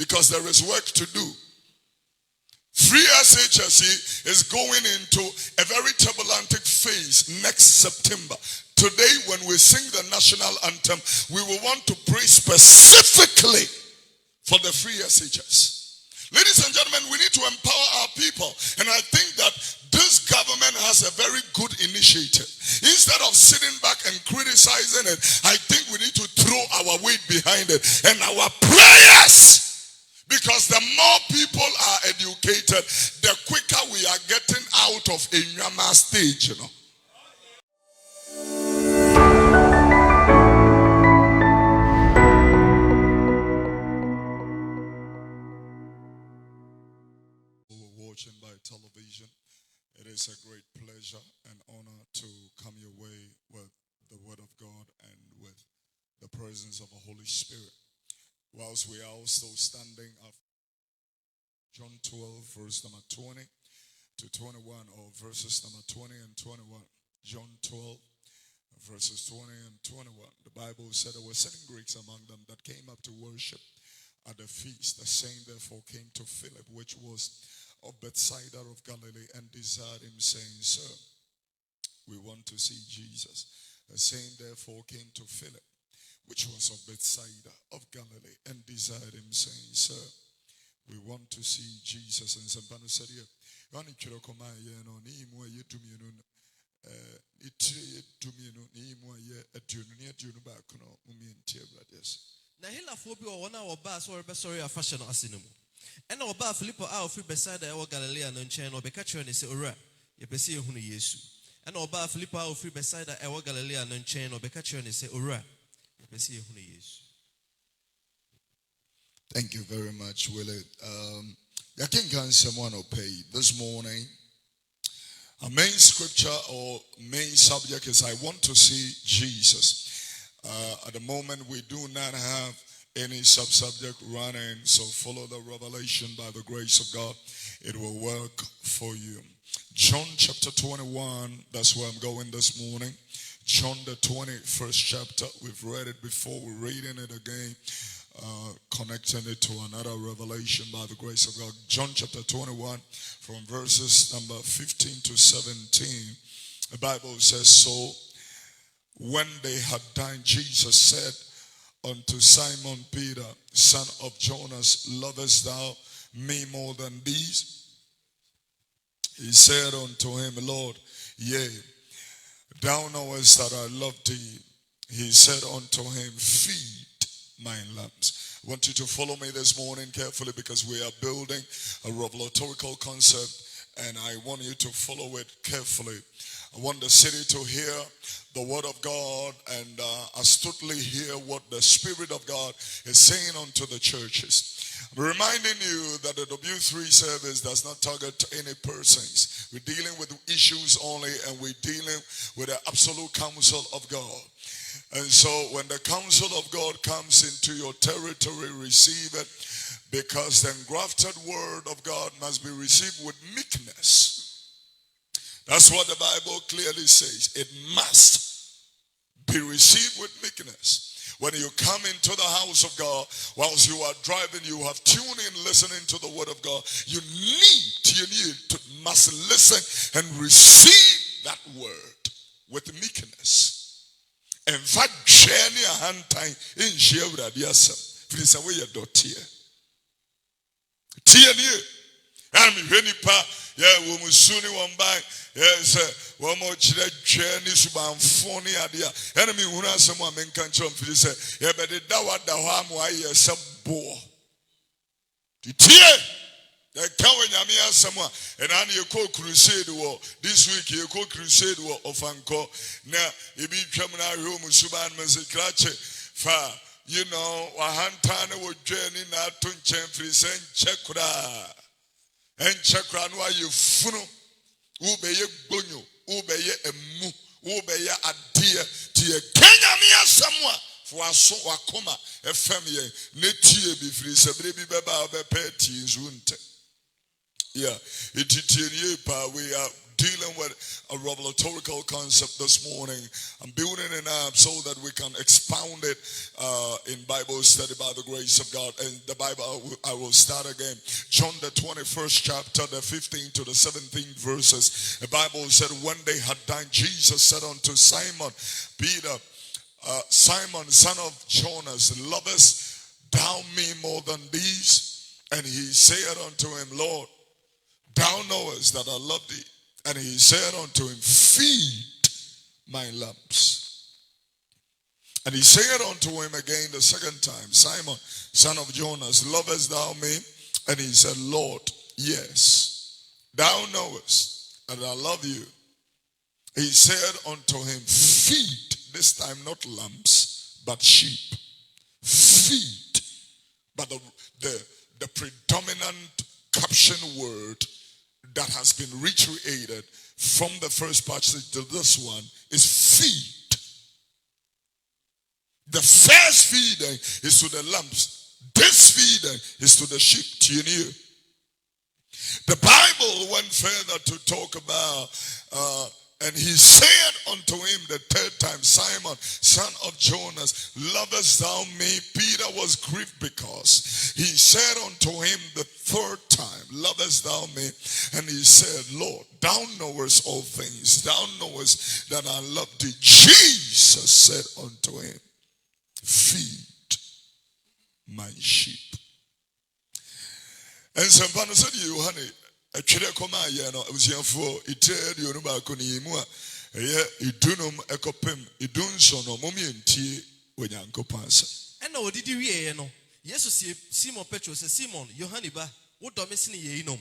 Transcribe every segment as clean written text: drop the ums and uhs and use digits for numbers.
because there is work to do. Free SHSE is going into a very turbulent phase next September. Today, when we sing the national anthem, we will want to pray specifically for the free SHS. Ladies and gentlemen, we need to empower our people. And I think that this government has a very good initiative. Instead of sitting back and criticizing it, I think we need to throw our weight behind it and our prayers. Because the more people are educated, the quicker we are getting out of a Nyama stage, you know. We're watching by television. It is a great pleasure and honor to come your way with the Word of God and with the presence of the Holy Spirit. Whilst we are also standing up, John 12, verse number 20 to 21, or verses number 20 and 21. John 12, verses 20 and 21. The Bible said there were certain Greeks among them that came up to worship at the feast. The same therefore came to Philip, which was of Bethsaida of Galilee, and desired him, saying, Sir, we want to see Jesus. The same therefore came to Philip, which was of Bethsaida of Galilee, and desired him, saying, Sir, we want to see Jesus. And somebody said, na helafoɔ bi wɔ wɔn a wɔbaa sɛ wɔrebɛsɔre afahyɛ no ase no mu. Ɛna wɔbaa Filipo a ɔfiri Bethsaida ɛwɔ Galilea no nkyɛn na ɔbɛka kyerɛɛ no sɛ, Owura, yɛpɛ sɛ yɛhunu Yesu. Ɛna ɔbaa Filipo a ɔfiri Bethsaida ɛwɔ Galilea no nkyɛn na ɔbɛka kyerɛɛ no sɛ, Owura, yɛpɛ sɛ yɛhunu Yesu. Thank you very much, Willie. Yakin can someone pay this morning. Our main scripture or main subject is I want to see Jesus. At the moment, we do not have any sub-subject running, so follow the revelation by the grace of God. It will work for you. John chapter 21, that's where I'm going this morning. John the 21st chapter, we've read it before, we're reading it again, connecting it to another revelation by the grace of God. John chapter 21, from verses number 15 to 17, the Bible says, So when they had dined, Jesus said unto Simon Peter, son of Jonas, lovest thou me more than these? He said unto him, Lord, yea, thou knowest that I love thee. He said unto him, feed my lambs. I want you to follow me this morning carefully because we are building a revelatorical concept and I want you to follow it carefully. I want the city to hear the word of God and astutely hear what the Spirit of God is saying unto the churches. I'm reminding you that the W3 service does not target any persons. We're dealing with issues only and we're dealing with the absolute counsel of God. And so when the counsel of God comes into your territory, receive it, because the engrafted word of God must be received with meekness. That's what the Bible clearly says. It must be received with meekness. When you come into the house of God, whilst you are driving, you have tuned in listening to the word of God. You must listen and receive that word with meekness. In fact, journey a hand time in share with adiasam. Please away your daughter. Tiani, I'm Henipa. Yeah, woman soon one by. Yes, one more journey suban phony idea. Enemy who has someone men can jump for this. Yeah, but the dawa dawam why yes a boar. The tear. The cow in Yamia someone and I need a crusade war. This week you crusade war of Anko. Now you be coming out home with Suban Mesicrache. Far, you know, a hand time would journey now to Chamfrey and Chekra. And Chekra, why you funnel. Ubeye bonyo, ubeye emu, ubeye adia, tie Kenya miya samwa, for so wakoma, efemye, netie bifri, sebre bibeba bepe ti zunte. Yeah, we are dealing with a revelatorical concept this morning. I'm building it up so that we can expound it in Bible study by the grace of God. And the Bible, I will start again. John the 21st chapter, the 15th to the 17th verses. The Bible said, when they had done, Jesus said unto Simon Peter, Simon, son of Jonas, lovest thou me more than these? And he said unto him, Lord, thou knowest that I love thee. And he said unto him, feed my lambs. And he said unto him again the second time, Simon, son of Jonas, lovest thou me? And he said, Lord, yes, thou knowest that I love you. He said unto him, feed, this time not lambs, but sheep. Feed. But the predominant caption word that has been recreated from the first passage to this one is feed. The first feeding is to the lambs. This feeding is to the sheep. The Bible went further to talk about and he said unto him the third time, Simon, son of Jonas, lovest thou me? Peter was grieved because he said unto him the third time, lovest thou me? And he said, Lord, thou knowest all things. Thou knowest that I love thee. Jesus said unto him, feed my sheep. And somebody said, you honey, a chile koma yano usianfo ite di onuba koni mu a eye idunum ekopem idunso no momi entie onyankopon asa ena odidi wie no Jesus Simon Petro se Simon Yohane ba wo do me sene ye inom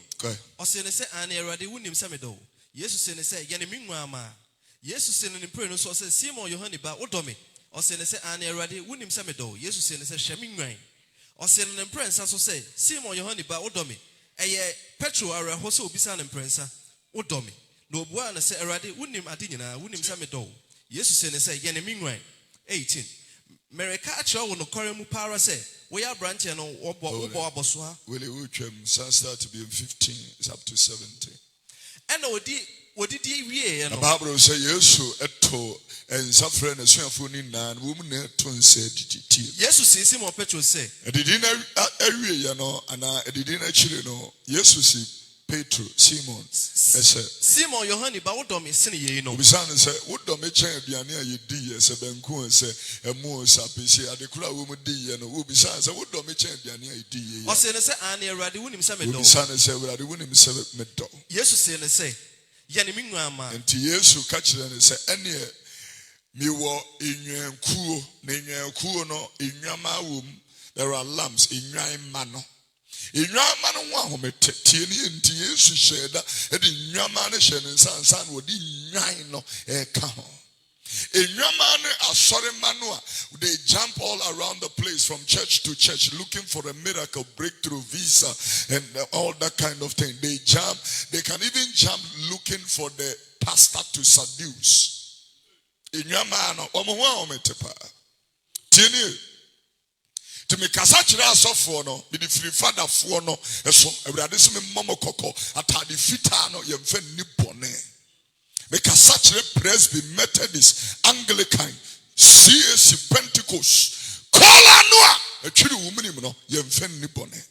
o se ne se an Erade wunim se me do Jesus se ne se ye ne minwa ama Jesus se ne pray no so se Simon Yohane ba wo do me o se ne se an Erade wunim se me do Jesus se ne se hwe me nwan o se ne pray nsa so se Simon Yohane ba wo do me eye Petro are hose obisa ne prensa wo do me no obua na se Erade wunim ade nyina wunim se me do Jesus se ne se ye ne minwan 18 Mereka acho wo Nokore mu para se we are branch no obo aboso ha will you twem start to be in 15 is up to 17 and odidi wie no Bible say Yesu eto ensafre na suafo ni nan wo mu na to nse diditi Yesu si Simon Petro say edidi na awie ye no ana edidi na chire no Yesu si Petro Simon Simon Yohane ba wo do me sene ye no obisa say wo do me chen aduane a ye di ye se benku se emu sa pese adekura wo mu di ye no obisa say wo do me chen aduane a ye di ye o se ne say an Erade wunim se me do obisa ne say Erade wunim se me do Yesu se ne say ye ne minwa ama enti Yesu ka kire ne say ene mi wo enwankuo na enwankuo no enwama wom there are lambs enwan ma no enwama no ho ahomete tie ne enti Yesu hyeda e de enwama no hye ne nsansan wo di nwan no e ka ho enwama no asore ma no a they jump all around the place from church to church looking for a miracle breakthrough visa and all that kind of thing they jump they can even jump looking for the pastor to seduce enwama no omo ho ahomete pa tie ne to me kasa kire asofo no me di free father fo no eso Awurade so me momo kokko atade fita no ye mfa ni bone me kasa kire Presby Methodist Anglican CAC Pentecost kola no a atwiri wumunim no ye mfa ni bone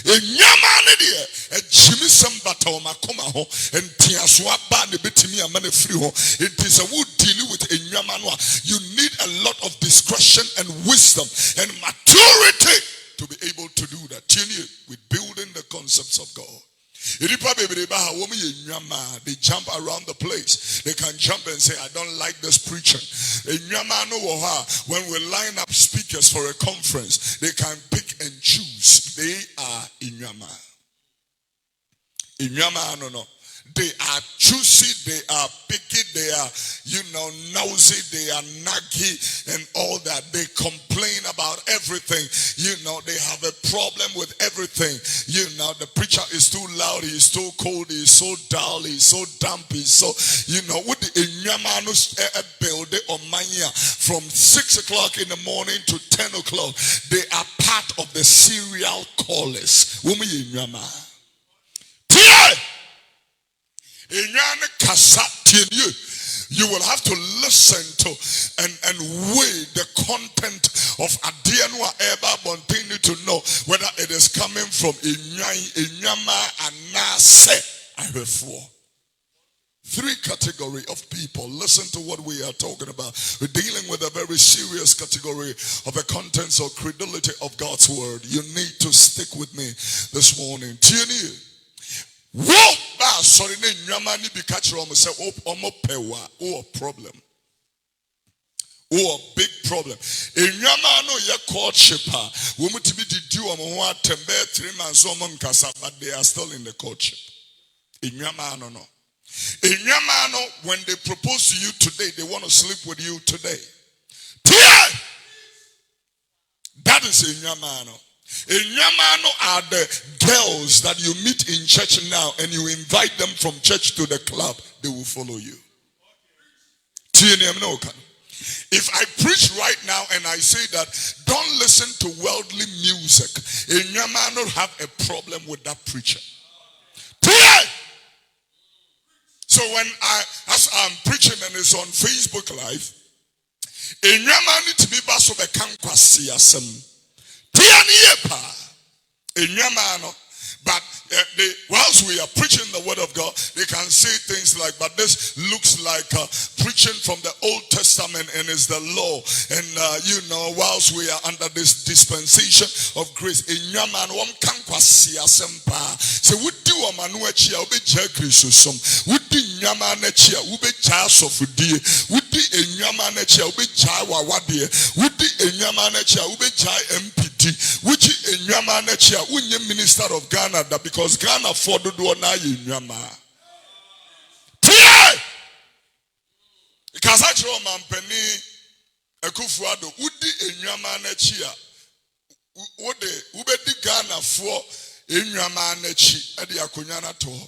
enyama ne de e jimi sambata o makoma ho entiaso aba ne betimi ama na free ho it is a would deal with enyama no you need a lot of discretion and wisdom and maturity to be able to do that with building the concepts of God. They jump around the place. They can jump and say, I don't like this preaching. When we line up speakers for a conference, they can pick and choose. They are inyama. Inyama no. They are choosy, they are picky, they are, nosy, they are naggy and all that. They complain about everything. They have a problem with everything. The preacher is too loud, he is too cold, he is so dull, he is so damp, he is so, with the Inyamanus build on Mania from 6 o'clock in the morning to 10 o'clock. They are part of the serial callers. Woman Inyama. You will have to listen to and weigh the content of Adianwa Eba Bontini to know whether it is coming from Inyama and Nase Ahefo. 3 categories of people. Listen to what we are talking about. We're dealing with a very serious category of the contents or credulity of God's word. You need to stick with me this morning. Tieni. What? Sorry, Nyamani be catch rom say oh problem. Oh, a big problem. In Yamano, your courtship, woman to be the due on 3 months, but they are still in the courtship. In Yamano, no. In Yamano, when they propose to you today, they want to sleep with you today. That is in Yamano. In Yamano are the girls that you meet in church now and you invite them from church to the club, they will follow you. If I preach right now and I say that don't listen to worldly music, in Yamano have a problem with that preacher. So when as I'm preaching and it's on Facebook Live, in Yamani to be baso be kankwasi asem. In Yamano, but whilst we are preaching the word of God, they can say things like, but this looks like preaching from the Old Testament and is the law. And whilst we are under this dispensation of grace, in Yaman, one can't see a sempa. So, would do a manuachia, ube jagrisum, would be Yamanachia, ube jas of dear, would be a Yamanachia, ube jawa wadia, would be a Yamanachia, ube jai MPT, which is a Yamanachia, unye minister of Ghana, that because Ghanafoɔ dodoɔ na yɛ nnwama. Tie! Kasa kyerɛ ɔmampani Akufo-Addo, wodi nnwama n'akyi a wobɛdi Ghanafoɔ nnwama n'akyi ɛde akonnwa no ato hɔ.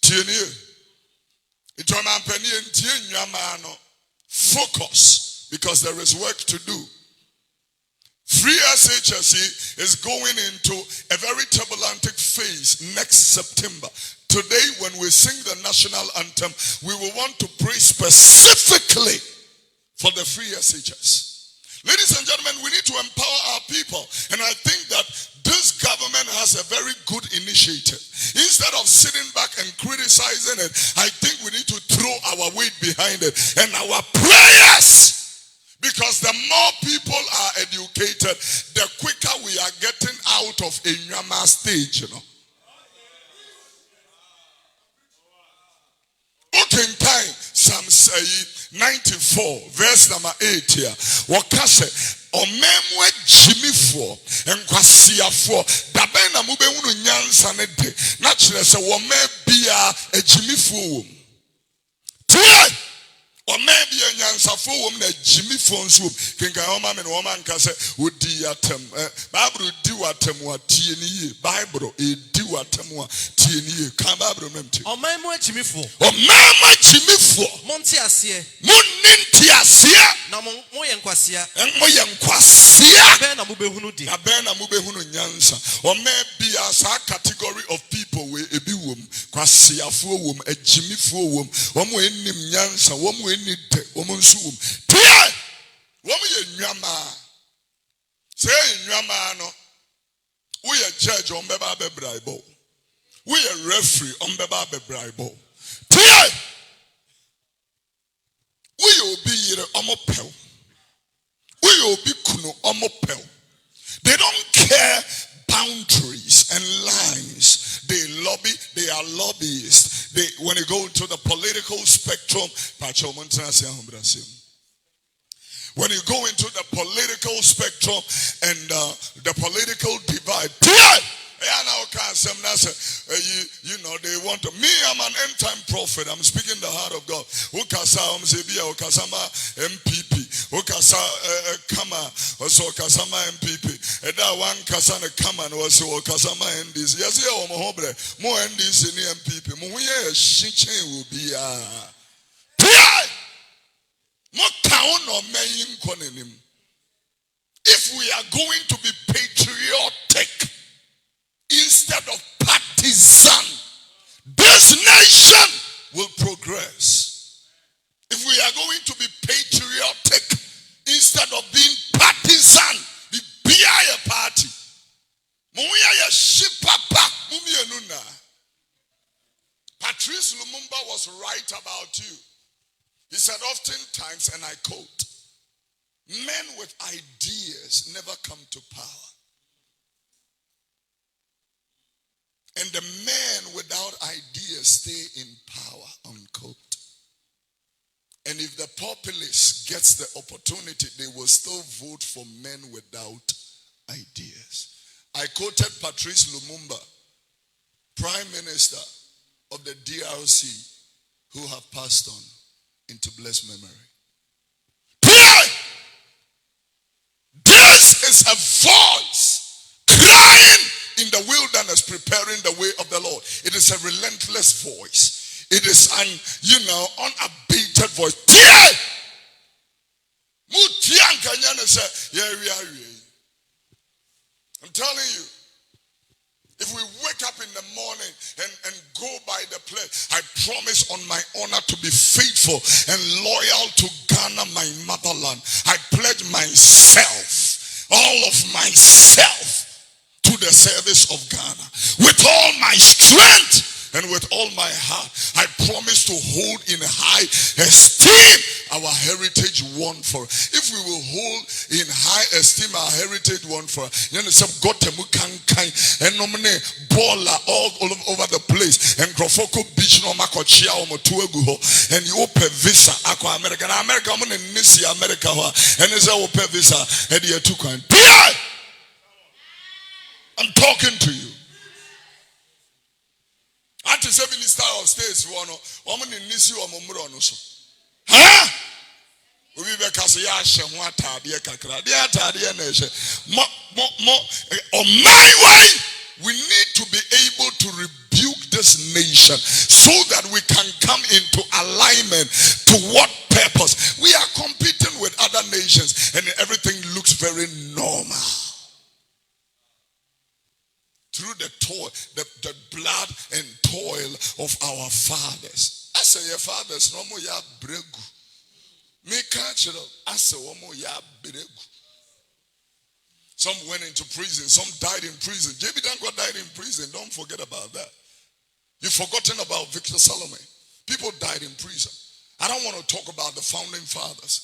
Tie nie. Nti ɔmampani ntie nnwama no. Focus, because there is work to do. Free SHSE is going into a very turbulent phase next September. Today, when we sing the national anthem, we will want to pray specifically for the free SHS. Ladies and gentlemen, we need to empower our people. And I think that this government has a very good initiative. Instead of sitting back and criticizing it, I think we need to throw our weight behind it and our prayers. Because the more people are educated, the quicker we are getting out of a Nyama stage, Okay, in time, Psalm 94, verse number 8 here. Wakase, omemwe jimifo, enkwasiafo, dabe na mube unu nyansa nede, nachile se wame biya e jimifo. Tie! Or maybe a nyansafo wom na jimifo nso kenka homa me no homa nka se odi atem Bible di watem wa tie ni ye Bible e di watem wa tie ni ye kan Bible memti omammo jimifo monti ase munninti ase na mo yenkwasea be na mubehunu di abe na mubehunu nyansa or maybe as a category of people we ebi wom kwasiafo wom ajimifo wom omo enim nyansa omo nide omonsuum tie womo ye nwama say nwama no we a judge on beba be bribe we a referee on beba be bribe tie we obi yire omopel we obi kunu omopel. They don't care boundaries and lines. They lobby, they are lobbyists. When you go into the political spectrum, when you go into the political spectrum and the political divide, they want to. Me, I'm an end time prophet. I'm speaking the heart of God. Ukasa Ukasama MPP. Ukasa Kama also Kasama MPP. Eda one Kasana Kama was Ukasama NDC. Yes, more NDC in the MPP. Muye Shiche will be more town or main konenim. If we are going to be patriotic instead of partisan, this Patrice Lumumba was right about you. He said, oftentimes, and I quote, men with ideas never come to power. And the men without ideas stay in power, unquote. And if the populace gets the opportunity, they will still vote for men without ideas. I quoted Patrice Lumumba, Prime Minister of the DRC, who have passed on into blessed memory. This is a voice crying in the wilderness, preparing the way of the Lord. It is a relentless voice. It is an, unabated voice. I'm telling you, if we wake up in the morning and go by the place, I promise on my honor to be faithful and loyal to Ghana, my motherland. I pledge myself, all of myself, to the service of Ghana. With all my strength and with all my heart, I promise to hold in high esteem our heritage won for. If we will hold in high esteem our heritage won for, you know, some Gotemu Kankai and nomine Bola all over the place, and Grofoko Beach no Makochia or Motueguho, and you open visa, Aqua American, America, Nisi America, and is our open visa, and you took one. I'm talking to you. At the Minister of States, woman in Nisi or Momrono. Huh? We be Cassia, what Tadia Kakra, dear Tadia Nation. On my way, we need to be able to rebuke this nation so that we can come into alignment to what purpose. We are competing with other nations and everything looks very normal. Through the toil, the blood and toil of our fathers. I say your fathers no more ya bregu. Me catch it up. I say one more ya bregu. Some went into prison, some died in prison. JB Dango died in prison. Don't forget about that. You've forgotten about Victor Salome. People died in prison. I don't want to talk about the founding fathers.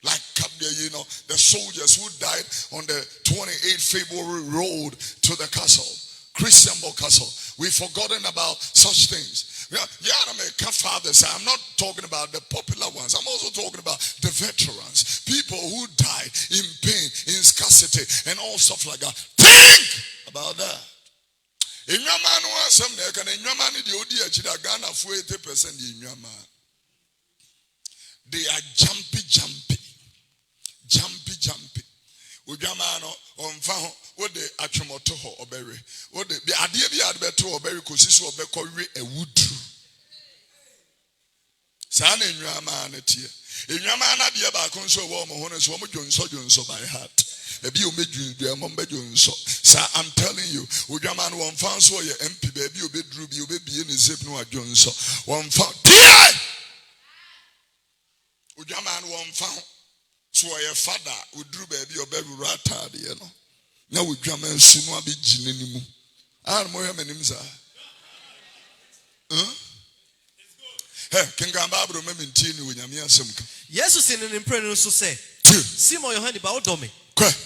Like, the soldiers who died on the 28th February road to the castle, Christianborg Castle. We've forgotten about such things. Fathers, I'm not talking about the popular ones. I'm also talking about the veterans, people who died in pain, in scarcity, and all stuff like that. Think about that. In your man, Ghanafoɔ 80% in your man. They are jumpy. Ujamano on found what the Achamoto or berry. What the idea be at better or berry consists of a wood true. San in your man at here. In your man at the about console warm honors, woman so by heart. A bio medjun, dear Mombedjun so. Sir, I'm telling you, Ujaman one found so your MP baby, you be drew, you be in the zip no a Johnson. One found. Ujaman one found. So your father would drew baby or baby ratad, you know. Now we drum and soon be gininimu. I'm more names are. Hey, can Gambabro Memintini with Yamia Simka? Yes, in an impress to say, Simo your honey about Domi.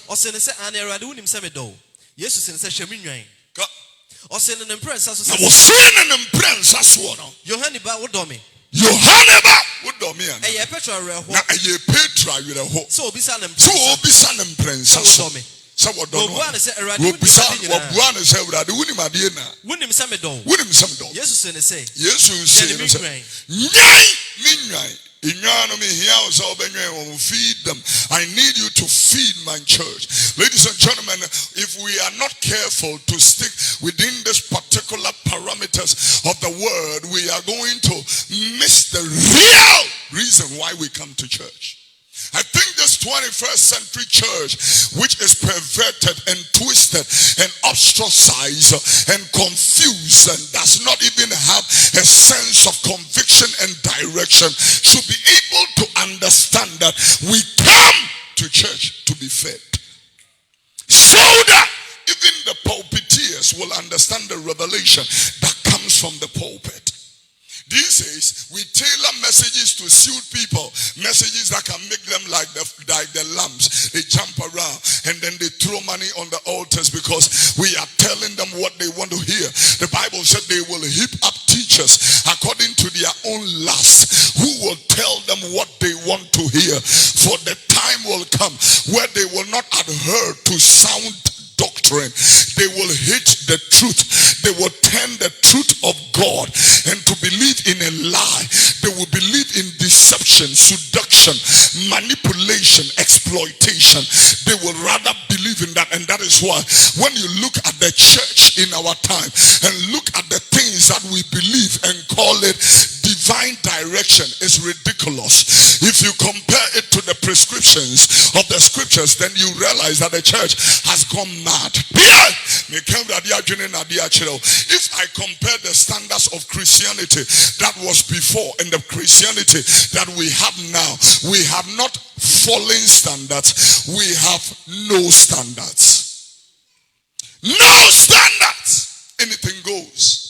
Or send a say, and I do him Samido. Yes, in a shamin rain. Or send an impress as I was saying an impress as one. Your honey about Domi. Your honey about Domi. A petra, a petra, you know. So be Salem. So be Salem Prince. So what don't want to say, one is ever the winning Madina. Winning Samedon. Winning Samedon. Yes, and say, yes, you say, Yay, in your here, so feed them. I need you to feed my church. Ladies and gentlemen, if we are not careful to stick within this particular parameters of the word, we are going to miss the real reason why we come to church. I think this 21st century church, which is perverted and twisted and ostracized and confused and does not even have a sense of conviction and direction, should be able to understand that we come to church to be fed. So that even the pulpiteers will understand the revelation that comes from the pulpit. These days, we tailor messages to suit people. Messages that can make them like the lambs. They jump around and then they throw money on the altars because we are telling them what they want to hear. The Bible said they will heap up teachers according to their own lust, who will tell them what they want to hear. For the time will come where they will not adhere to sound doctrine. They will hate the truth. They will turn the truth of God and to believe in a lie. They will believe in deception, seduction, manipulation, exploitation. They will rather believe in that. And that is why when you look at the church in our time and look at the things that we believe and call it divine direction, is ridiculous. If you compare it to the prescriptions of the scriptures, then you realize that the church has gone mad. If I compare the standards of Christianity that was before and the Christianity that we have now, we have not fallen standards, we have no standards. No standards. Anything goes.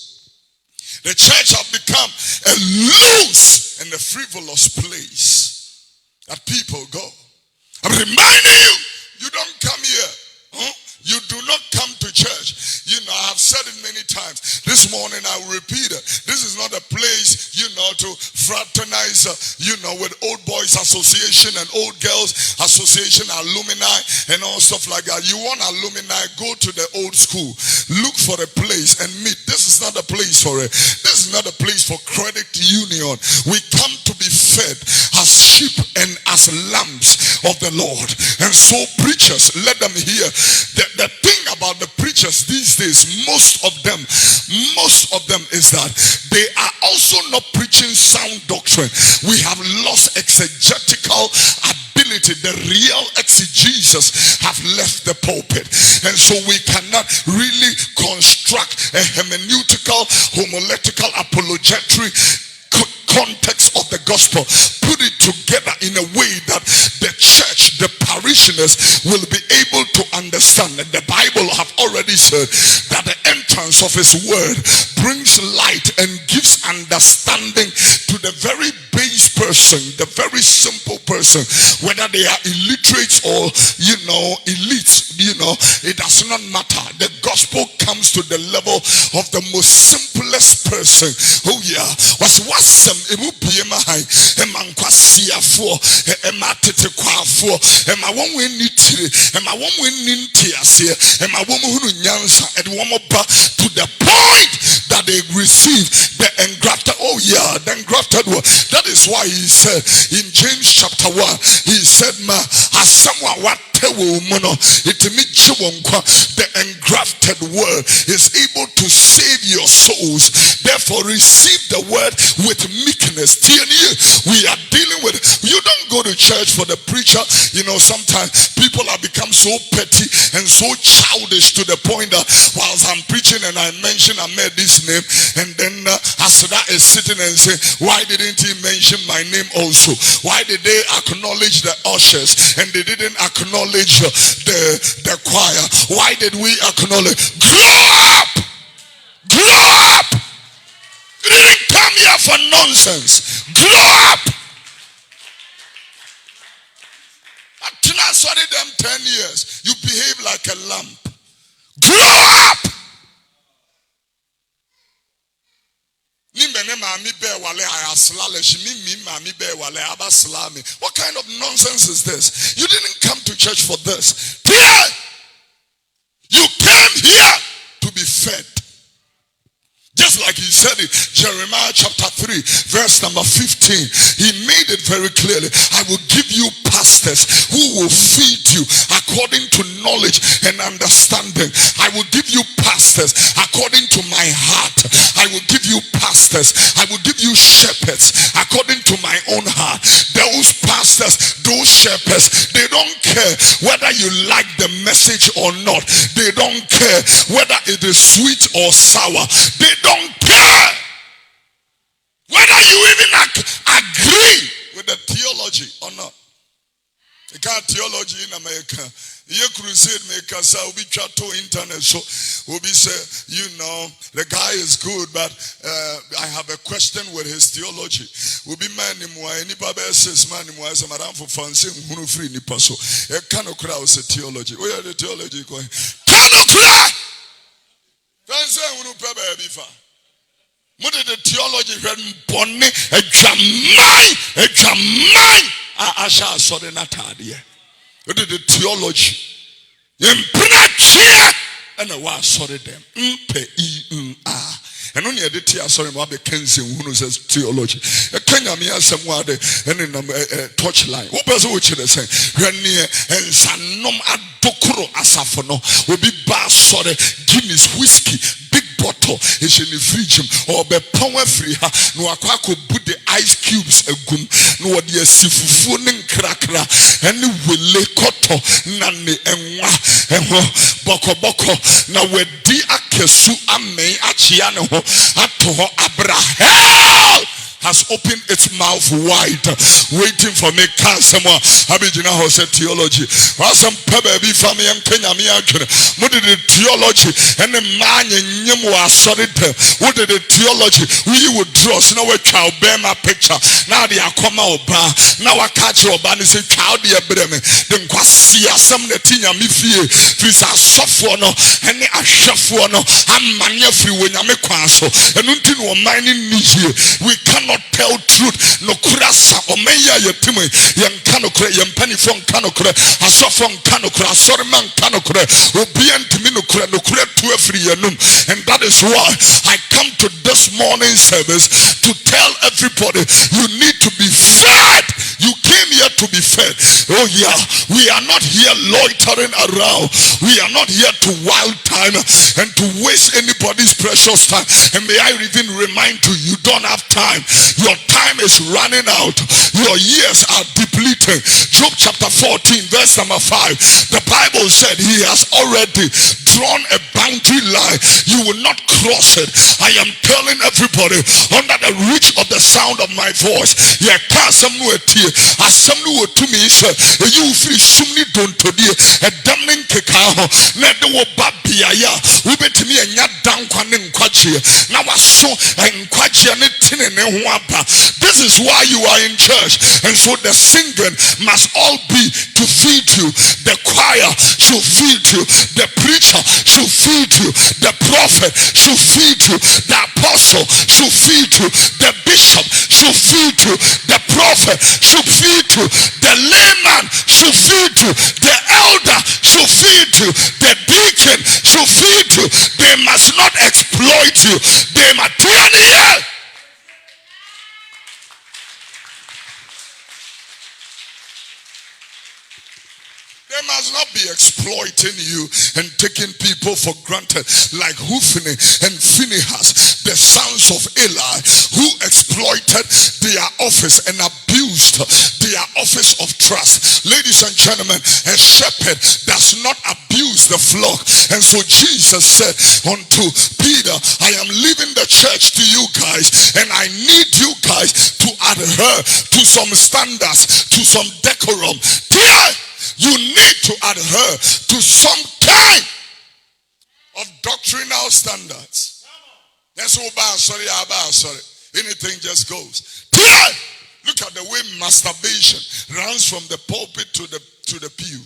The church has become a loose and a frivolous place that people go. I'm reminding you, you don't come here. You do not come to church. You know, I have said it many times. This morning I will repeat it. This is not a place, you know, to fraternize, with Old Boys Association and Old Girls Association, alumni and all stuff like that. You want alumni, go to the old school. Look for a place and meet. This is not a place for it. This is not a place for credit union. We come to be fed as sheep and as lambs of the Lord. And so preachers, let them hear. The thing about the preachers these days, most of them is that they are also not preaching sound doctrine. We have lost exegetical ability. The real exegesis have left the pulpit. And so we cannot really construct a hermeneutical, homiletical, apologetical context of the gospel, put it together in a way that the church, the parishioners will be able to understand. And the Bible have already said that the entrance of his word brings light and gives understanding to the very base person, the very simple person, whether they are illiterates or elites, it does not matter. The gospel comes to the level of the most simplest person. Oh yeah, what's emu biema hai ema nkwasiafo ema tetekwafo ema wonwe nitire ema wonwe nintiase ema wonhunu nyansa and womoba to the point that they receive the engrafted. Oh yeah, the engrafted word. That is why he said in James chapter 1, he said, "Ma as someone what the engrafted word is able to save your souls. Therefore receive the word with meekness." We are dealing with, you don't go to church for the preacher. Sometimes people have become so petty and so childish to the point that whilst I'm preaching and I made this name, and then Asada is sitting and saying, why didn't he mention my name also? Why did they acknowledge the ushers and they didn't acknowledge the choir? Why did we acknowledge? Grow up! Grow up! You didn't come here for nonsense. Grow up! I cannot study them 10 years. You behave like a lamp. Grow up! What kind of nonsense is this? You didn't come to church for this. You came here to be fed. Just like he said it, Jeremiah chapter 3, verse number 15. He made it very clearly. I will give you pastors who will feed you according to knowledge and understanding. I will give you pastors according to my heart. I will give you pastors. I will give you shepherds according to my own heart. Those pastors, those shepherds, they don't care whether you like the message or not. They don't care whether it is sweet or sour. They don't care whether you even agree with the theology or not. I can't theology in America. Ye crusade maker say we try to internet so we say, you know, the guy is good, but I have a question with his theology. We be man anymore, anybody says man anymore as a madam for fancy who free ni paso. A Koraa say theology. Where are the theology going? Koraa! Fancy who pebe bifa. What did the theology when bonne a jamai Asha saw the Natadia. What did the theology? And I was sorry them. And only a detail, sorry, Mabbe Kenzie, who says theology. A Kenya Mia somewhere and in a touchline. What was which they say? Rania and Sanom Adokuro Asafono will be bar sorry, Guinness whiskey, big bottle is in the fridge or be power free. No, I could put the ice cubes a gum, no, what the sifufuning cracker, and will lay cotto, nani and boko. Now, where di akesu ame achiano atoho Abraham has opened its mouth wide, waiting for me. Cancer more. Abijina Hose theology. Some baby family and Kenya Miakin. What did the theology and the man in Yamwa solid? What did the theology? We would draw so now a child bear my picture. Now they are come out bar. Now I catch your band and say, child, dear Breme. Then Quasia, some the Tina Mifie, Fisa Sofono, and a Shafono, and Mania free when I'm a quaso, and until we're mining Niger, we cannot tell truth. Nokore sa omeya yetime yan Kanokore yan penny from Kanokore aso from Kanokore sorry man Kanokore obi antimi Nokore to every yanum. And that is why I come to this morning service to tell everybody you need to be fed. You came here to be fed. Oh yeah, we are not here loitering around. We are not here to wild time and to waste anybody's precious time. And may I even remind you don't have time. Your time is running out. Your years are depleting. Job chapter 14 verse number 5. The Bible said he has already drawn a boundary line. You will not cross it. I am telling everybody under the reach of the sound of my voice. Yeah, some to me sir. You free sumni don't to the a damning kekao. Never will babiaya. We bet me and yat down kwanin kwachi. Now I saw and kwachi and this is why you are in church. And so the singing must all be to feed you. The choir should feed you. The preacher should feed you. The prophet should feed you. The apostle should feed you. The bishop should feed you. The prophet should feed you. The layman should feed you. The elder should feed you. The deacon should feed you. They must not exploit you. They must They must not be exploiting you and taking people for granted like Hophni and Phinehas, the sons of Eli, who exploited their office and abused their office of trust. Ladies and gentlemen, a shepherd does not abuse the flock. And so Jesus said unto Peter, I am leaving the church to you guys, and I need you guys to adhere to some standards, to some decorum. You need to adhere to some kind of doctrinal standards. That's all bad, sorry. Anything just goes. Look at the way masturbation runs from the pulpit to the pew.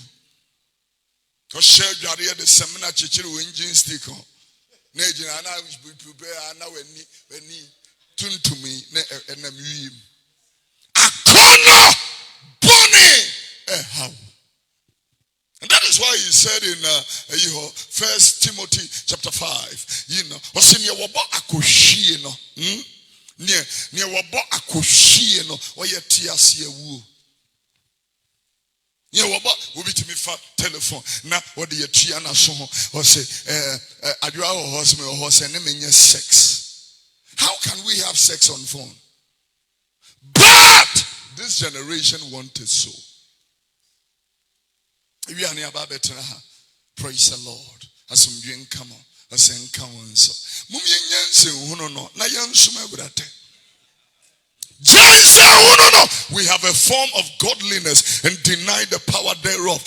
Because share the seminar chichiru engine stick on. Nejina na prepare na weni tuntumi na enamyim. Akono boni how. And that is why he said in 1 Timothy chapter 5, you know, osimye wabo akoshie no, ne wabo akoshie no, oyeti ase awu. Ye wabo obitimi fa telephone na wode yetua na so ho, o say adwa ho hosme ho say ne menye sex. How can we have sex on phone? But this generation wanted so. Praise the Lord. As some doing come on, as saying come on so. Mummy Yansen, no, na Yansuma Brate. We have a form of godliness and deny the power thereof.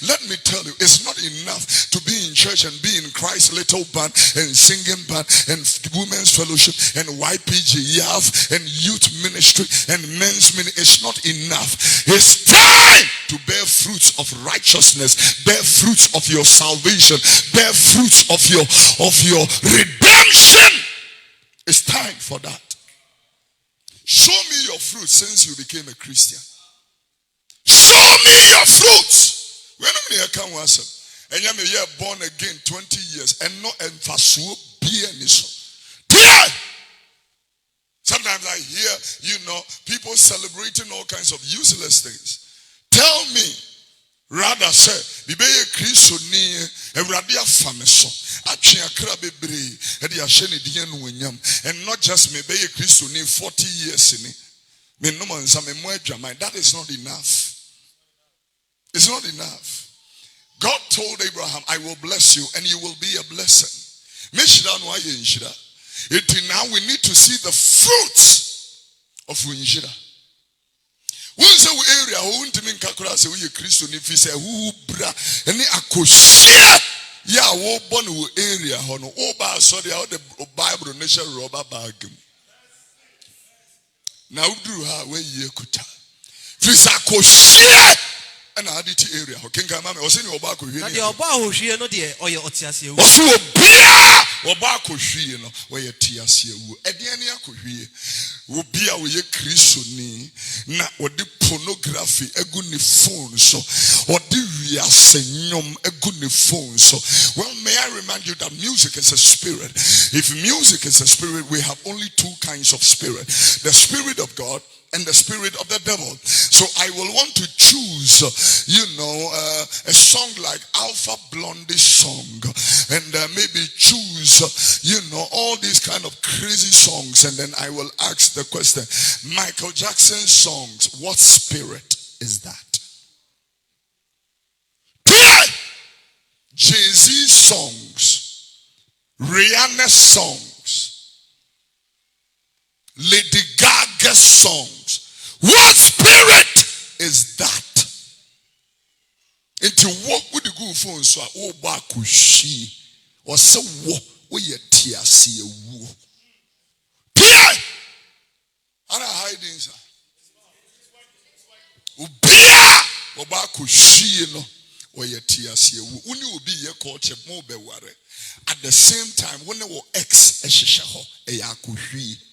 Let me tell you, it's not enough to be in church and be in Christ's little band and singing band and women's fellowship and YPG, YAV and youth ministry and men's ministry. It's not enough. It's time to bear fruits of righteousness, bear fruits of your salvation, bear fruits of your redemption. It's time for that. Show me your fruit since you became a Christian. Show me your fruits. When I come and you're born again 20 years and no emphasis be any so. Sometimes I hear, people celebrating all kinds of useless things. Tell me, rather say, be a Christian, a radia fameso, a chiakrabe bre, and not just me be a Christian 40 years in it. That is not enough. It's not enough. God told Abraham, I will bless you and you will be a blessing. Now we need to see the fruits of Winshira. When say area who won't mean Koraa say we Christian if he say who bra any akosia ya wo born area hono oba sorry how the Bible nation rubber bag. Now do ha we ye kuta. Fisa akosia and I did area. Okay, mama was in your back with you. Your bow here, no dear, or your otiasia. Or back with you, where your tiasia. Ediania could hear. Will be our ye Christoni, not what the pornography, a good phone, so or the reasenyum, a good phone. So, well, may I remind you that music is a spirit. If music is a spirit, we have only two kinds of spirit: the spirit of God and the spirit of the devil. So I will want to choose, a song like Alpha Blondie song, and maybe choose, all these kind of crazy songs, and then I will ask the question: Michael Jackson songs, what spirit is that? Jay-Z songs, Rihanna songs, Lady Gaga songs. What spirit is that? Into what would you go for? So oh bakushi or so what we tia see a woo. Tia! Ana hiding sir. Ubia or bakushi no or your tia see a woo. Uni will be your culture more be worry. At the same time, when they were ex eshishaho a yakushi.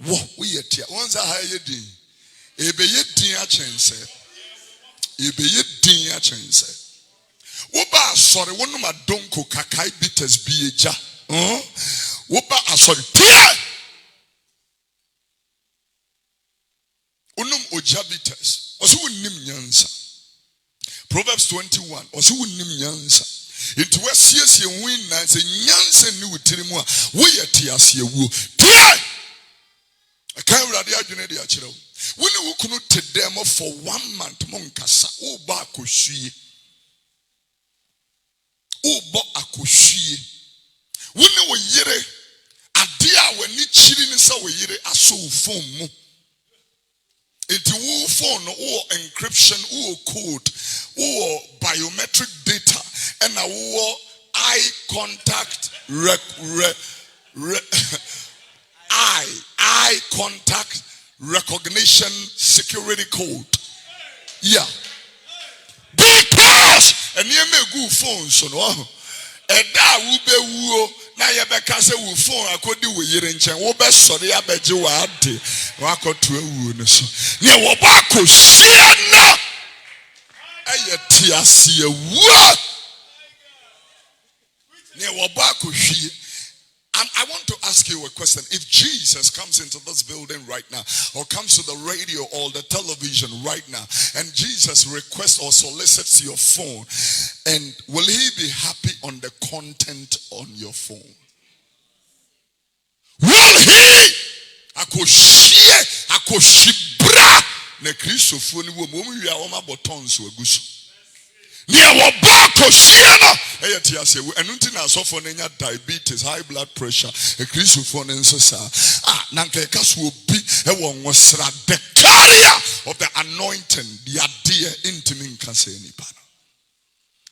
What we tia once I hire din. Ebe ye din a chense. Ebe ye din a chense. Woba sorry one ma donko kakai bitters bieja. Woba sorry tia. Unum oja bitters. Osu unim nyansa. Proverbs 21. Osu unim nyansa. Into where CS win na say nyansa ni wutirimu a we tia ye wu. Tia. I can't read the argument. When you couldn't take them for 1 month, Monkasa, oh, Bakushi, oh, Bakushi. When you were yere, a dear when you chilling in so yere, a so phone. It will phone or encryption or code or biometric data and a eye contact eye contact recognition security code. Yeah. Because and you may go phone so no. And that will be woo. Now you better say we phone. I could do with your inch. We be sorry. I bet you are dead. I could do it with so. Near what I could see now. I yet see a what? Near what I could see. I want to ask you a question. If Jesus comes into this building right now, or comes to the radio or the television right now, and Jesus requests or solicits your phone, and will he be happy on the content on your phone? Will he? na Christopher ni wo mo wi a wo ma botons agusu nia wo ba ko hie no e yeti ase enu nti na asofo na nya diabetes, high blood pressure, e Christopher ne nso sa na nka ka so obi e wo nwosra, the carrier of the anointing, the idea intimi nka se nipa.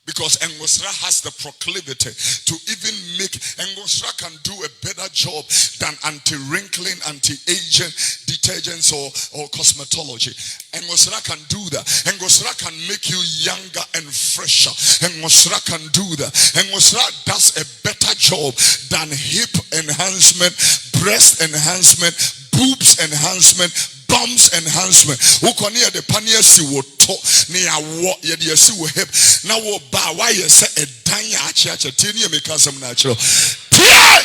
Because Engosra has the proclivity to even make, Engosra can do a better job than anti-wrinkling, anti-aging detergents or cosmetology. Engosra can do that. Engosra can make you younger and fresher. Engosra can do that. Engosra does a better job than hip enhancement, breast enhancement, boobs enhancement, bumps enhancement. Ukonia the pania si wo to ni awo ye de si wo hip na wo ba why you say a dan achiacha tini me kasam na achiro tie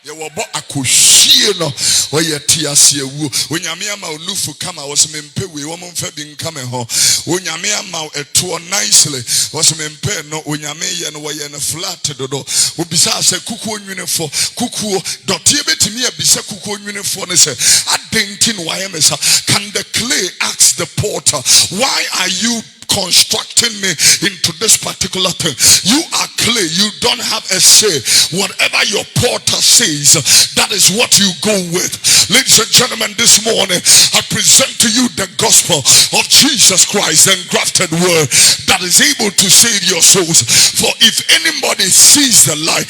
ye wo bo akohwie no wo ye tie ase awu onyame ama onufu kama wo se mempe we wo mfa bi nka me ho onyame ama eto nicely wo se mempe no onyame ye no wo ye no flat dodo wo bisa se kuku onwunefo kuku dotie betimi abisa kuku onwunefo no se adentin why am sa can the clay ask the potter, why are you constructing me into this particular thing? You are clay, you don't have a say. Whatever your potter says, that is what you go with. Ladies and gentlemen, this morning I present to you the gospel of Jesus Christ, the engrafted word that is able to save your souls. For if anybody sees the light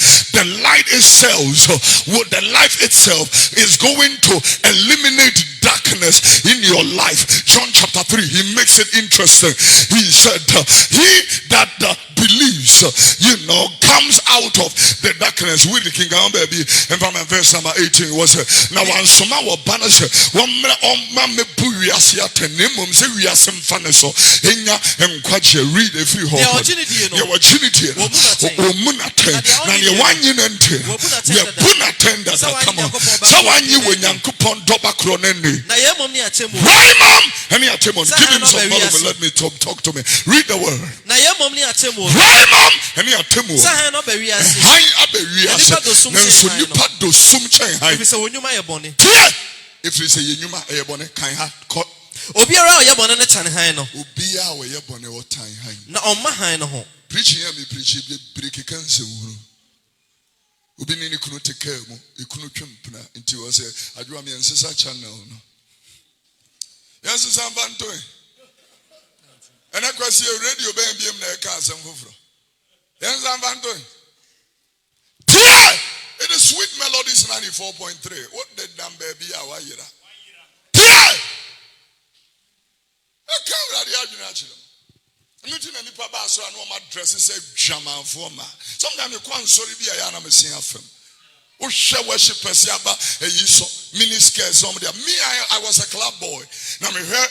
itself, the life itself is going to eliminate darkness in your life. John chapter 3, he makes it interesting. He said, he that believes, comes out of the darkness. We the king baby. And from verse number 18 was now one summa wa banish one me buyasia tenemum say we are some faneso enya enkwache read every home. Your virginity omunaten na ye wanyi nente we punaten that come on so wanyi we nyankopon doba kro nene na ye mom ni atemu right mom and me atemu give him some money. Let me talk to me. Read the word. Na ye mom ni atemu right mom and me atemu sa no be wiase hai abewiase na so nipa do sum chen hai if say wonyuma ye bone if say yenyuma ye bone kan ha obiara ye bone ne chan han no obiara ye bone o tan han na omma han no ho preaching ya me preach be break kan se wuru obi ni kunu te ka mu ekunu twempna nti wo say adwa me nsesa channel no yansesa banto ena kwasi radio ben biem na e ka asem foforo yansesa banto it is Sweet Melodies 94.3. What did damn baby our yira? I can't radio natural. I'm not in any papa, so I know my dresses say Jaman for ma. Sometimes you can't sorry be a yana missing a film. Oh, share worship Persiaba, a yiso, miniskirt, somebody. Me, I was a club boy. Now, me heard,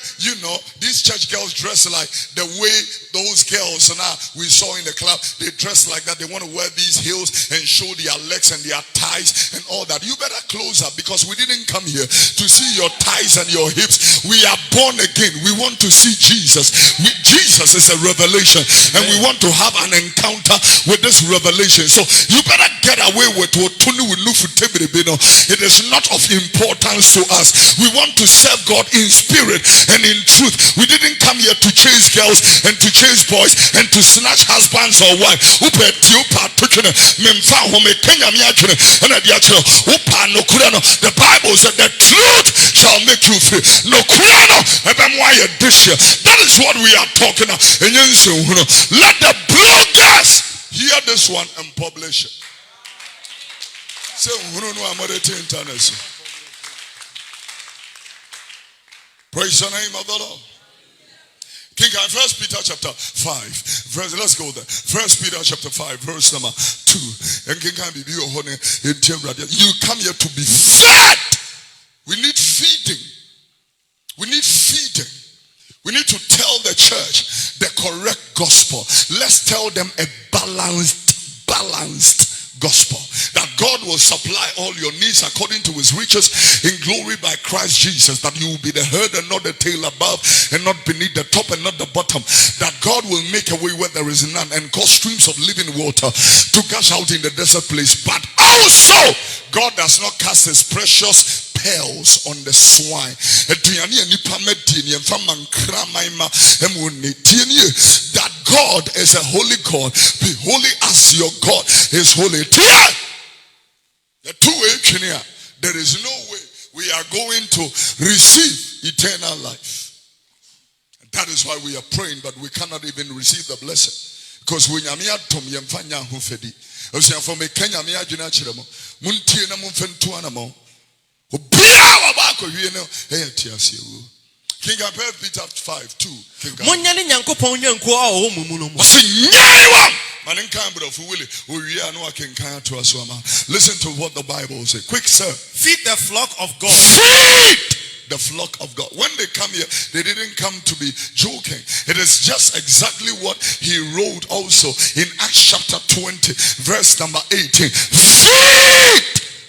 these church girls dress like the way those girls now we saw in the club, they dress like that. They want to wear these heels and show their legs and their thighs and all that. You better close up because we didn't come here to see your thighs and your hips. We are born again. We want to see Jesus. Jesus is a revelation, and we want to have an encounter with this revelation. So you better get away with what it is not of importance to us. We want to serve God in spirit and in truth. We didn't come here to chase girls and to chase boys and to snatch husbands or wives. The Bible said the truth shall make you free. That is what we are talking about. Let the bloggers hear this one and publish it. So, praise the name of the Lord. King, 1 Peter chapter 5. Let's go there. 1 Peter chapter 5, verse number 2. And you come here to be fed. We need feeding. We need feeding. We need to tell the church the correct gospel. Let's tell them a balanced gospel, that God will supply all your needs according to his riches in glory by Christ Jesus, that you will be the head and not the tail, above and not beneath, the top and not the bottom, that God will make a way where there is none and cause streams of living water to gush out in the desert place. But also God does not cast his precious pearls on the swine. That God is a holy God. Be holy as your God is holy. The two-way, there is no way we are going to receive eternal life. That is why we are praying, but we cannot even receive the blessing. Because when Yamia Tom Yamfanya Hufedi, Ocean from a Kenya Mia Junachiramo, Muntina Munfentuanamo, who be our back of you know, King of Peter 5:2. Monyani Yanko Ponyanko or Mumuno. Listen to what the Bible says. Quick, sir. Feed the flock of God. Feed the flock of God. When they come here, they didn't come to be joking. It is just exactly what he wrote also in Acts chapter 20, verse number 18. Feed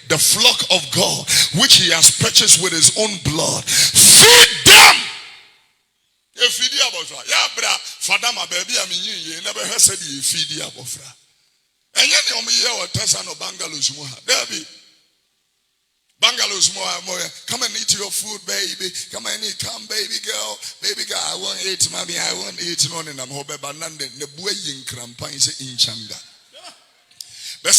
the flock of God, which he has purchased with his own blood. Feed them. Feed the abofra. Yeah, bra. Fadama baby, I mean, you never heard said you feed the abofra. And yet, you know, Tessano Bangalus Moha. There be Bangalus Moha. Come and eat your food, baby. Come and eat, come, baby girl. Baby girl, I won't eat, mommy. I won't eat. No, and I'm hoping, but none the boy in Krampines in Changa. For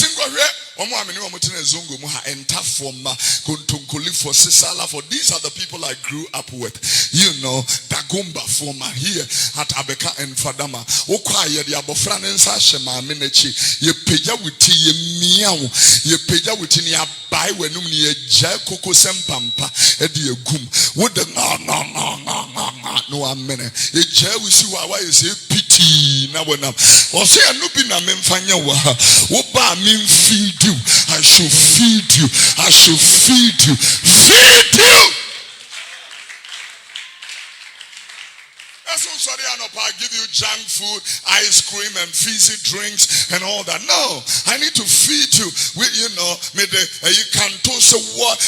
these are the people I grew up with. You know, Dagumba former here at Abeka and Fadama. Okwaya the Abofran and Sashema Minechi. Ye peja witi ye meow. Ye peja witi ni abai wenum ni ye jakoko sempampa. Edi ye gum. Would the no amene. Ye jawisi wawa is a pity na wenam. Ose anubina memfanya waha. Oba mean feed you. I should feed you. I should feed you. Feed you. That's what sorry, I give you junk food, ice cream, and fizzy drinks and all that. No, I need to feed you with, you know, you can toast what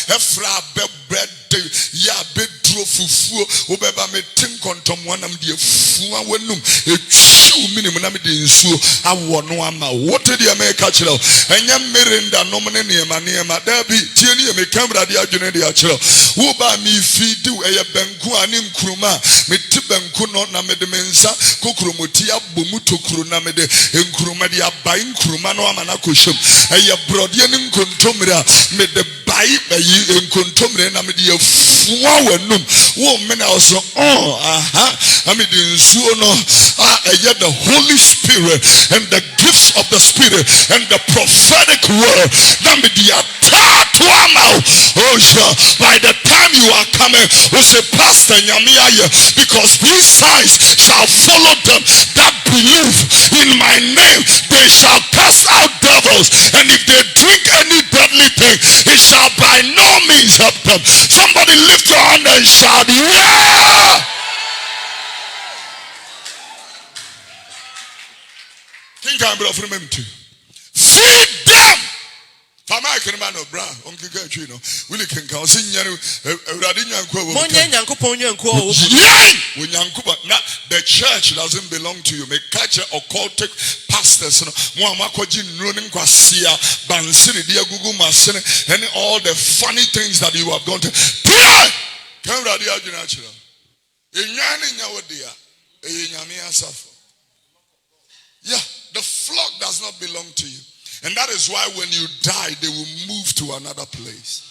bread. Ya bedro fufu obeba metim kontom wanam de fuwa wenum etwu minim na me de nsuo awo no ama what did you make kachiro enya merinda nom ne niema da bi tie ne me camera de adwene de akiro wo ba mi feedu eye banku ani nkuruma me ti banku no na me de mensa kokromoti abomu tokuru na me de nkuruma de abai nkuruma no ama na koshom eye brode ne nkontomra me de bai nkontomre na me de Num, woman also, I mean, the Holy Spirit and the gifts of the Spirit and the prophetic word. By the time you are coming, we say, Pastor Nyamiya, because these signs shall follow them that believe in my name. They shall cast out devils, and if they drink any deadly thing, it shall by no means help them. Somebody lift your hand and shout, yeah! Think I'm going to feed them. Uncle Gatrino, Willie can call the church doesn't belong to you. Make catch occultic pastors, and all the funny things that you have gone to. Yeah, the flock does not belong to you. And that is why when you die, they will move to another place.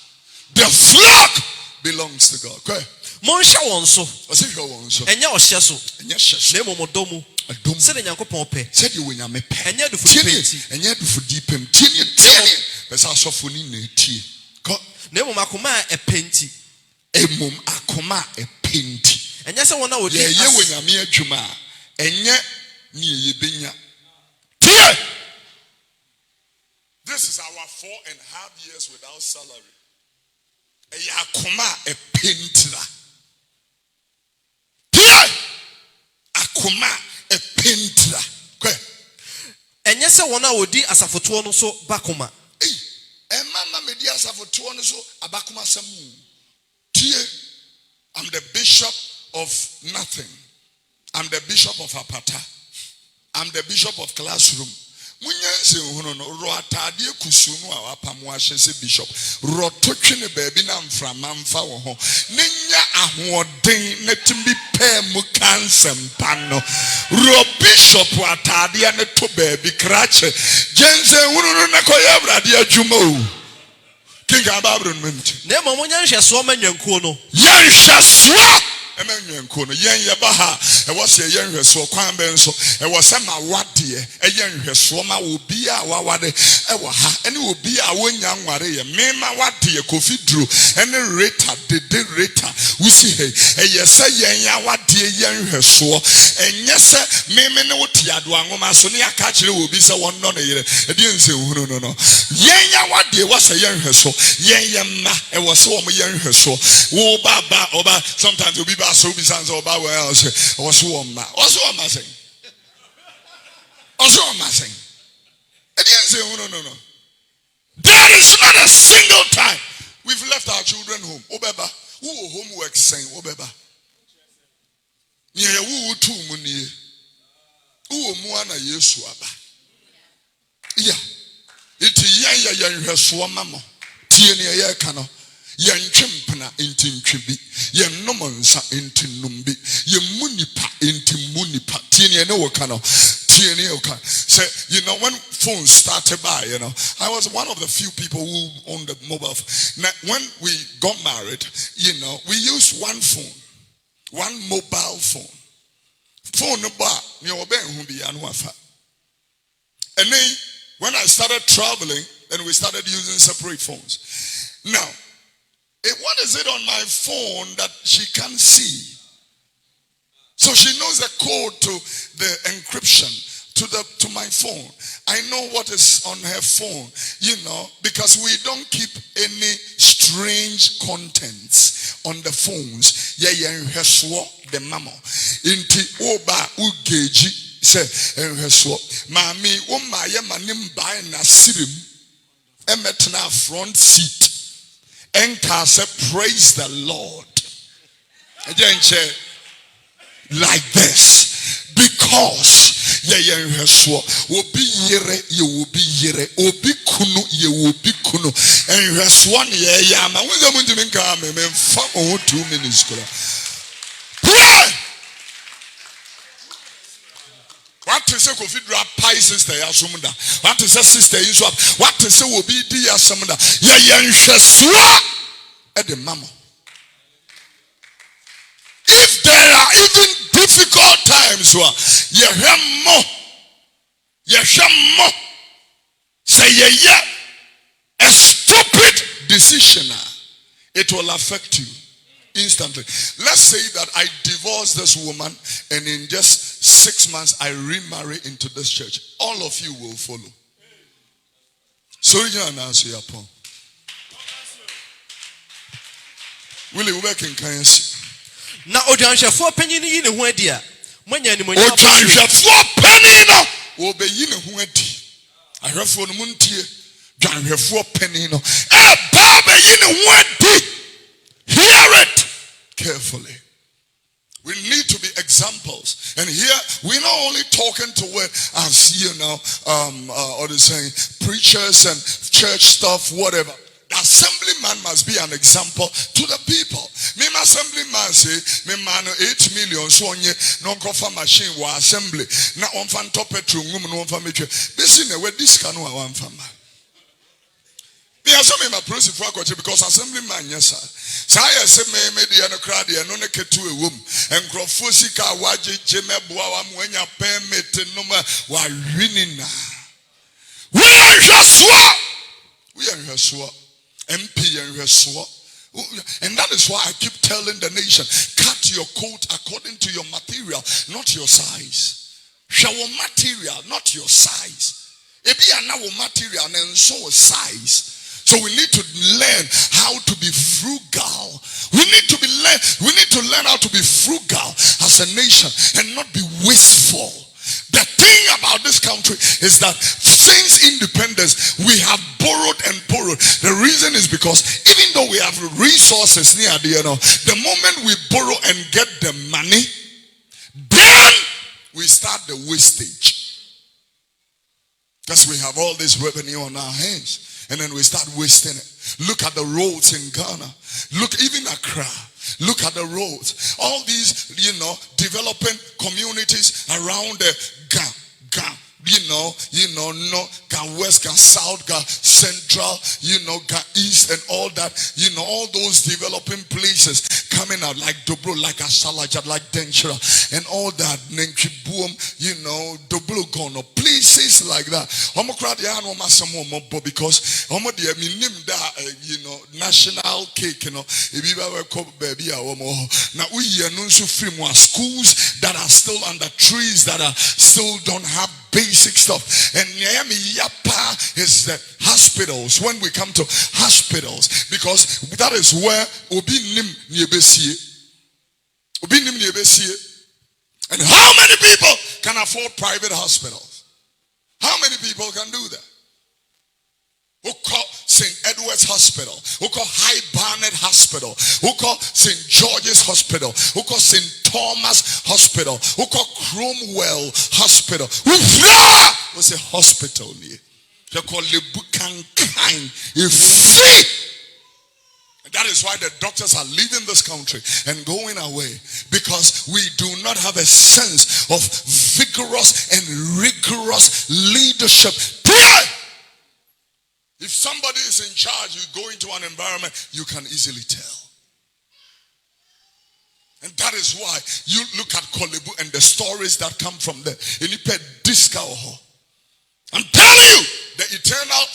The flock belongs to God. Okay. Said you win a mepe. And yet, for deep him. Nemo makoma a penti. Emum akoma a penti. And yes, I want to ye when a mere juma. And yet, ye binya. This is our 4.5 years without salary. A yakoma a pentla. Akoma a pentla. And yes, I want to do as a photo so bakuma. And Mama Medias of a tuono so abakuma samu. I'm the bishop of nothing. I'm the bishop of Apata. I'm the bishop of classroom. Munyanse hunu no ro atade kusu no a wapamo ahye se bishop ro totwe ne baabi na mframa mfa wo ho nenya ahoden na timbi pe mu kansempa no ro bishop atade ne to baabi krache jense hunu no na koye abrade adwuma o kinga babro no mamti na mo munyanhwe so manyankuo no yanhwe Emenyenko no yen ye ba ha e wo se yen hweso kwan ben so e wo se ma wade e yen hweso ma obi a wawade e wo ha ene obi a wonya nware ye me ma wade Kofi Oduro ene reta de reta wusi he e ye se yen ya wade yen hweso enye se me ne wotia do anwoma so ne aka kire obi se won no ne yire e de nse hunu no yen ya wade wo se yen hweso yen ye ma e wo se wo mo yen hweso wo baba oba sometimes obi ba so be sans oba well say also saying no there is not a single time we've left our children home obeba who homework saying obeba nye wu tu mu nie wo mu ana Yesu aba yeah it yan hweso mamo tie ne ye ka no yen twempena intintwebi yen nomonsa intinumbi yen munipa intimunipa tiene ne woka no tiene woka say you know when phones started by I was one of the few people who owned the mobile phone. Now, when we got married we used one mobile phone no ba me oben hu bi anu afa and then when I started traveling then we started using separate phones. Now what is it on my phone that she can't see? So she knows the code to the encryption to my phone. I know what is on her phone, because we don't keep any strange contents on the phones. The mamo. Inti oba ugeji se enhweso. Mami umma manim buy na sirim. Emetna front seat. Enka say praise the Lord. Like this. Because will be yere, you will be yere, obi kunu, you will be kunu. And verse 1 year, man, we're going to make a man 2 minutes. Pray! What to say Kofi Oduro pie sister Yasumunda? What to say sister Yusuf? What to say will be dear Samunda? At the mama. If there are even difficult times, you hear more. Say a stupid decision. It will affect you instantly. Let's say that I divorce this woman and in just 6 months I remarry into this church. All of you will follow. So you answer your point. Willie, we can see. Now, Ojanshafo penny in a wedia. When you're Ojanshafo penny no. Obey in a wedia. I have for the Muntie. Janshafo penny no. Baba in a wedia. Hear it carefully. We need to be examples. And here, we're not only talking to as or the saying preachers and church stuff, whatever. The assemblyman must be an example to the people. Me assemblyman say, me man 8 million so onye non cover machine wa assembly. Na on fan top petrol no on fan metre. This in where this can one fan. Me asome my principal because assemblyman yes sir. Say say me the no crowd there no ke to a wom. Enkrofo sika waje jemeboa wa mo anya permit no ma wa winning na. We are so. MP and Reswa. And that is why I keep telling the nation, cut your coat according to your material, not your size. Shower material, not your size. If you are now material and so size. So we need to learn how to be frugal. We need to learn how to be frugal as a nation and not be wasteful. The thing about this country is that since independence, we have borrowed and borrowed. The reason is because even though we have resources near the moment we borrow and get the money, then we start the wastage. Because we have all this revenue on our hands. And then we start wasting it. Look at the roads in Ghana. Look, even Accra. Look at the roads. All these, developing communities around the Ghana. West, South, Central, East and all that, all those developing places coming out like Dobro, like Asalaja, like Denchira and all that, Nenkibuom, Dobro Gono, places like that. Because national cake, now we are schools that are still under trees that are still don't have basic stuff. And Yapa is the hospitals. When we come to hospitals, because that is where and how many people can afford private hospitals? How many people can do that? Who call St. Edward's Hospital? Who call High Barnet Hospital? Who call St. George's Hospital? Who call St. Thomas Hospital? Who call Cromwell Hospital? Who was a hospital near? They call Lebukankain free. That is why the doctors are leaving this country and going away, because we do not have a sense of vigorous and rigorous leadership. If somebody is in charge, you go into an environment, you can easily tell. And that is why you look at Kolebu and the stories that come from there. I'm telling you, the eternal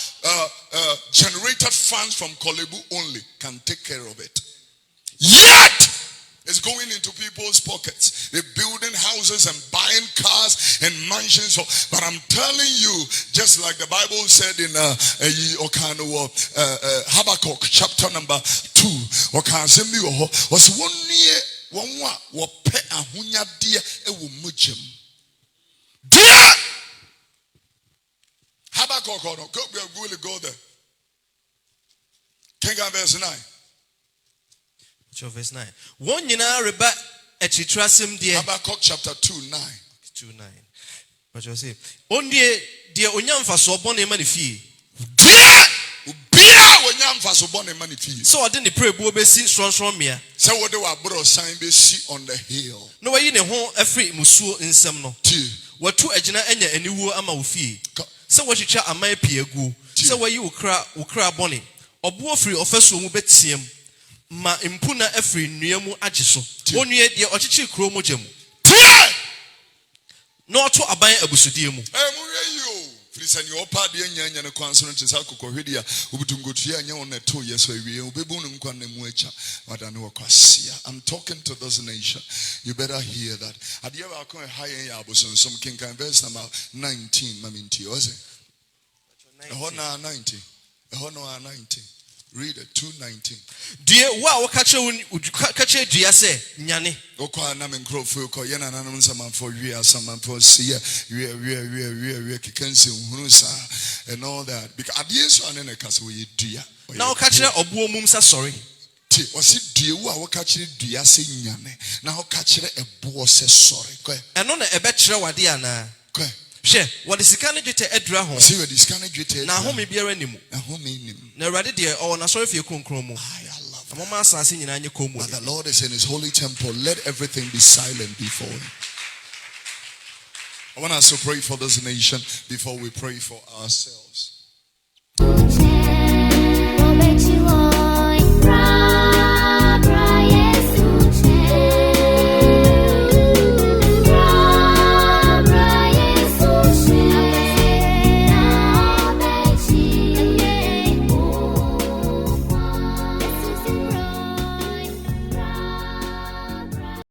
generated funds from Kolebu only can take care of it. Yet, it's going into people's pockets. They're building houses and buying cars and mansions. But I'm telling you, just like the Bible said in Habakkuk chapter number 2, was one year Habakkuk, go there. King verse 9. Verse 9. One yina reba echitrasim die. Habakkuk chapter 2:9. 2:9. But you say, only die onyamfa so bone mani fie. Bia onyamfa so bone mani fie. So ade ne prebu obesi stronstron mia. Say what they were bro sign be see on the hill. No wayi ne ho afri musuo nsem no. Watu agina enya aniwuo ama wo fie. Say wahwehwa aman piegu. Say wayi ukra bone. Obo ofri ofeso mu betiem. Ma impuna efri nuamu agiso onue de ochichi kro mogem no to aban abusudie mu Frisan your party and your consonant is alcohol. I'm talking to this nation. You better hear that. Had you ever come high Yabus and some king can verse number 19, Maminti, was it? 90. 90. Read it, 2:19. Dear, wow, catch a dear say, Yanni. Okwa na menkrofo ko ye na nanom saman for we are saman for see we kikanse hunu sa and all that, because adieso ane na kase we dua now catch obuo mum sa sorry ti o se dua wo a wo catch dua se nyane na ho catch ebo se sorry ko eno na ebe kire wade ana ko she what is scan dwete adura ho see we scan dwete na ho me biara nimu na ho me nim na urade de o na sorry fie kronkron mu but the Lord is in his holy temple. Let everything be silent before him. I want us to pray for this nation before we pray for ourselves.